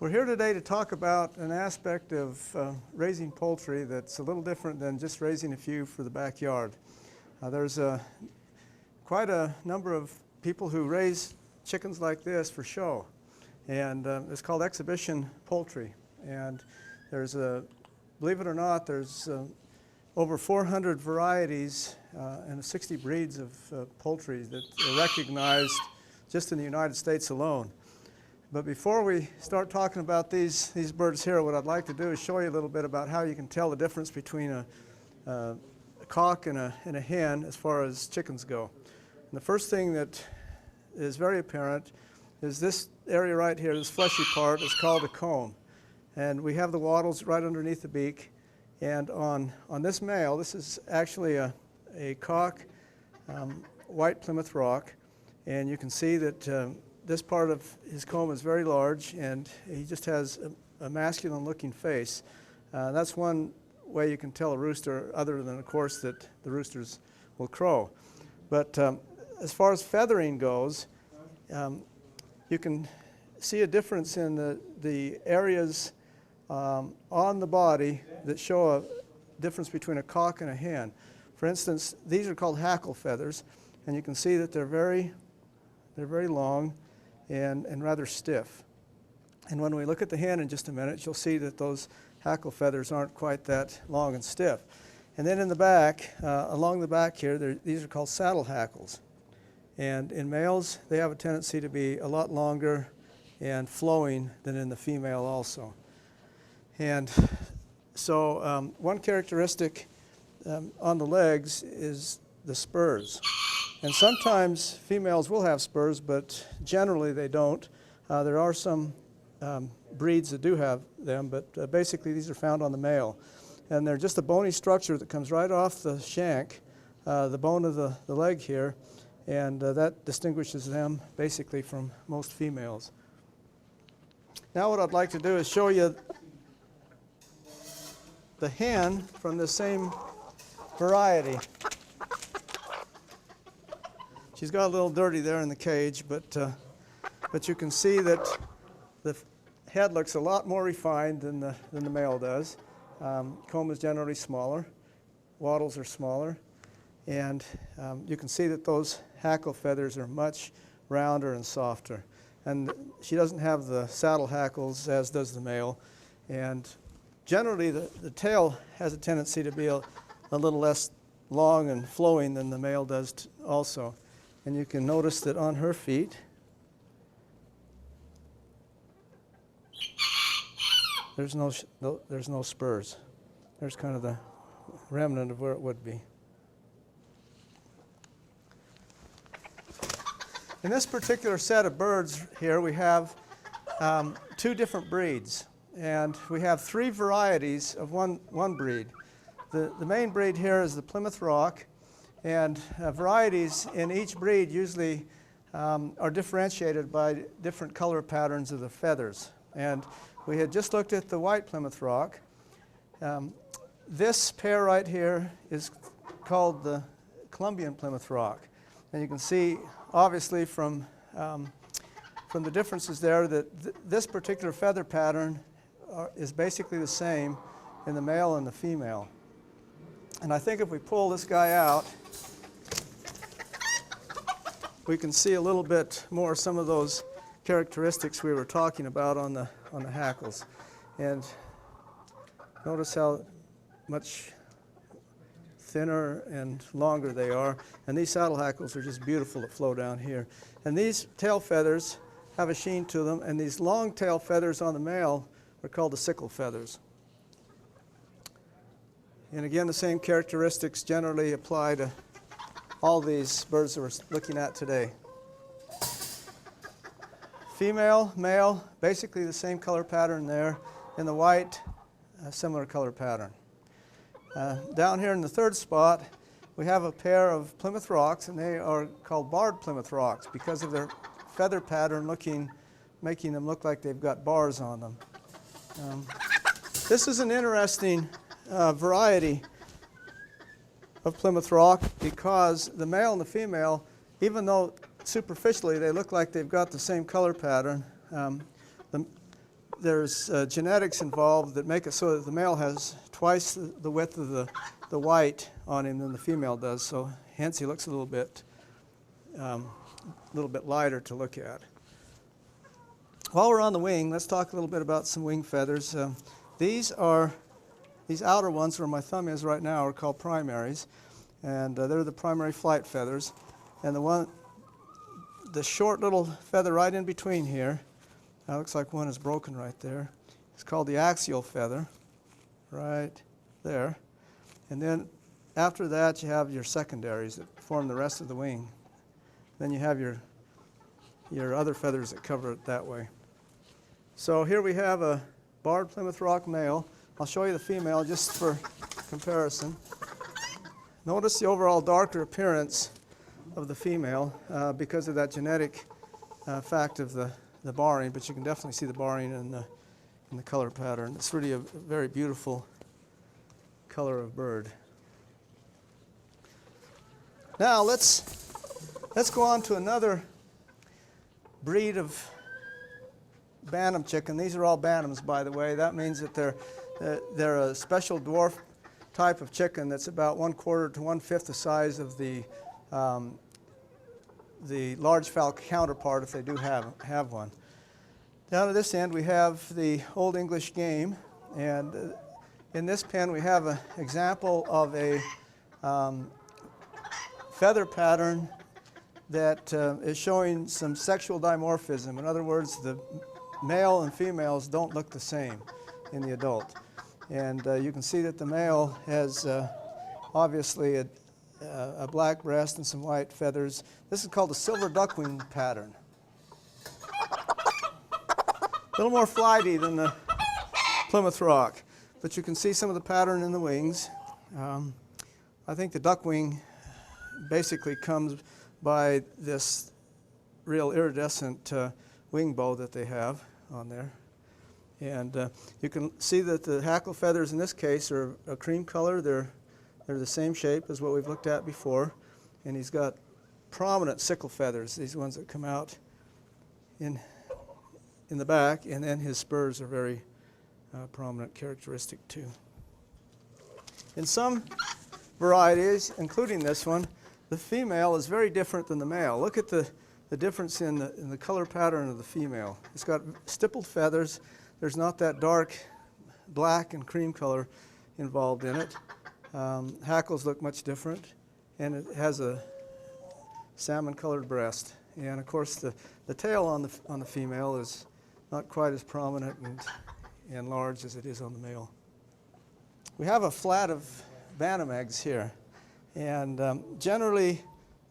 We're here today to talk about an aspect of raising poultry that's a little different than just raising a few for the backyard. There's quite a number of people who raise chickens like this for show, and it's called exhibition poultry. And there's believe it or not, there's over 400 varieties and 60 breeds of poultry that are recognized just in the United States alone. But before we start talking about these birds here, what I'd like to do is show you a little bit about how you can tell the difference between a cock and a hen as far as chickens go. And the first thing that is very apparent is this area right here, this fleshy part, is called a comb. And we have the wattles right underneath the beak. And on this male, this is actually a cock white Plymouth Rock. And you can see that this part of his comb is very large, and he just has a masculine-looking face. That's one way you can tell a rooster, other than, of course, that the roosters will crow. But as far as feathering goes, you can see a difference in the areas on the body that show a difference between a cock and a hen. For instance, these are called hackle feathers, and you can see that they're very long and rather stiff. And when we look at the hen in just a minute, you'll see that those hackle feathers aren't quite that long and stiff. And then in the back, along the back here, these are called saddle hackles. And in males, they have a tendency to be a lot longer and flowing than in the female also. And so one characteristic on the legs is the spurs. And sometimes females will have spurs, but generally they don't. There are some breeds that do have them, but basically these are found on the male. And they're just a bony structure that comes right off the shank, the bone of the leg here, and that distinguishes them basically from most females. Now what I'd like to do is show you the hen from the same variety. She's got a little dirty there in the cage, but you can see that the head looks a lot more refined than the male does. Comb is generally smaller, wattles are smaller, and you can see that those hackle feathers are much rounder and softer. And she doesn't have the saddle hackles as does the male. And generally the tail has a tendency to be a little less long and flowing than the male does also. And you can notice that on her feet, there's no spurs. There's kind of the remnant of where it would be. In this particular set of birds here, we have two different breeds. And we have three varieties of one breed. The main breed here is the Plymouth Rock. And varieties in each breed usually are differentiated by different color patterns of the feathers. And we had just looked at the white Plymouth Rock. This pair right here is called the Colombian Plymouth Rock. And you can see, obviously, from the differences there that this particular feather pattern is basically the same in the male and the female. And I think if we pull this guy out, we can see a little bit more some of those characteristics we were talking about on the hackles. And notice how much thinner and longer they are. And these saddle hackles are just beautiful that flow down here. And these tail feathers have a sheen to them, and these long tail feathers on the male are called the sickle feathers. And again, the same characteristics generally apply to all these birds that we're looking at today. Female, male, basically the same color pattern there. In the white, a similar color pattern. Down here in the third spot, we have a pair of Plymouth Rocks, and they are called barred Plymouth Rocks because of their feather pattern making them look like they've got bars on them. This is an interesting variety of Plymouth Rock because the male and the female, even though superficially they look like they've got the same color pattern, there's genetics involved that make it so that the male has twice the width of the white on him than the female does. So hence he looks a little bit lighter to look at. While we're on the wing, let's talk a little bit about some wing feathers. These outer ones where my thumb is right now are called primaries, and they're the primary flight feathers. And the short little feather right in between here, looks like one is broken right there. It's called the axial feather, right there. And then after that, you have your secondaries that form the rest of the wing. Then you have your other feathers that cover it that way. So here we have a barred Plymouth Rock male. I'll show you the female just for comparison. Notice the overall darker appearance of the female because of that genetic fact of the barring, but you can definitely see the barring in the color pattern. It's really a very beautiful color of bird. Now let's go on to another breed of bantam chicken. These are all bantams, by the way. That means that they're a special dwarf type of chicken that's about 1/4 to 1/5 the size of the large fowl counterpart, if they do have one. Down at this end we have the Old English game, and in this pen we have an example of a feather pattern that is showing some sexual dimorphism. In other words, the male and females don't look the same in the adult. And you can see that the male has obviously a black breast and some white feathers. This is called the silver duckwing pattern. A little more flighty than the Plymouth Rock, but you can see some of the pattern in the wings. I think the duckwing basically comes by this real iridescent wing bow that they have on there. And you can see that the hackle feathers in this case are a cream color. They're the same shape as what we've looked at before. And he's got prominent sickle feathers, these ones that come out in the back, and then his spurs are very prominent characteristic too. In some varieties, including this one, the female is very different than the male. Look at the difference in the color pattern of the female. It's got stippled feathers. There's not that dark black and cream color involved in it. Hackles look much different, and it has a salmon-colored breast. And of course, the tail on the female is not quite as prominent and large as it is on the male. We have a flat of bantam eggs here, and generally,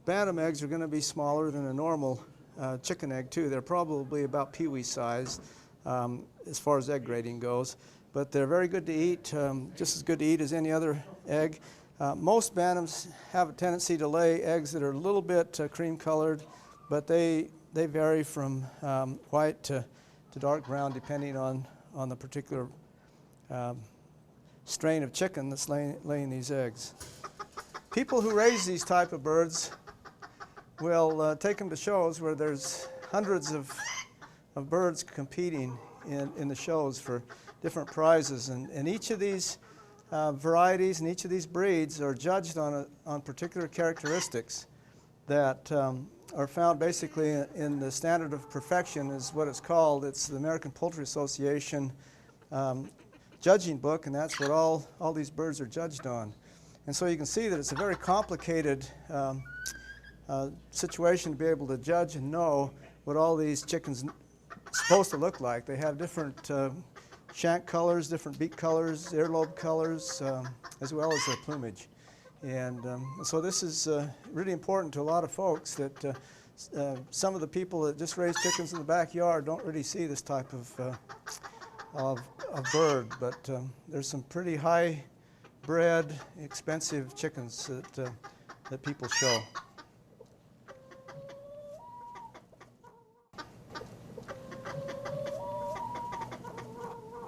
bantam eggs are going to be smaller than a normal chicken egg too. They're probably about peewee size as far as egg grading goes, but they're very good to eat, just as good to eat as any other egg. Most bantams have a tendency to lay eggs that are a little bit cream colored, but they vary from white to dark brown depending on the particular strain of chicken that's laying these eggs. People who raise these type of birds will take them to shows where there's hundreds of birds competing in the shows for different prizes, and each of these varieties and each of these breeds are judged on particular characteristics that are found basically in the standard of perfection, is what it's called. It's the American Poultry Association judging book, and that's what all these birds are judged on. And so you can see that it's a very complicated situation to be able to judge and know what all these chickens are supposed to look like. They have different shank colors, different beak colors, earlobe colors, as well as their plumage. And so this is really important to a lot of folks, that some of the people that just raise chickens in the backyard don't really see this type of bird, but there's some pretty high bred, expensive chickens that people show.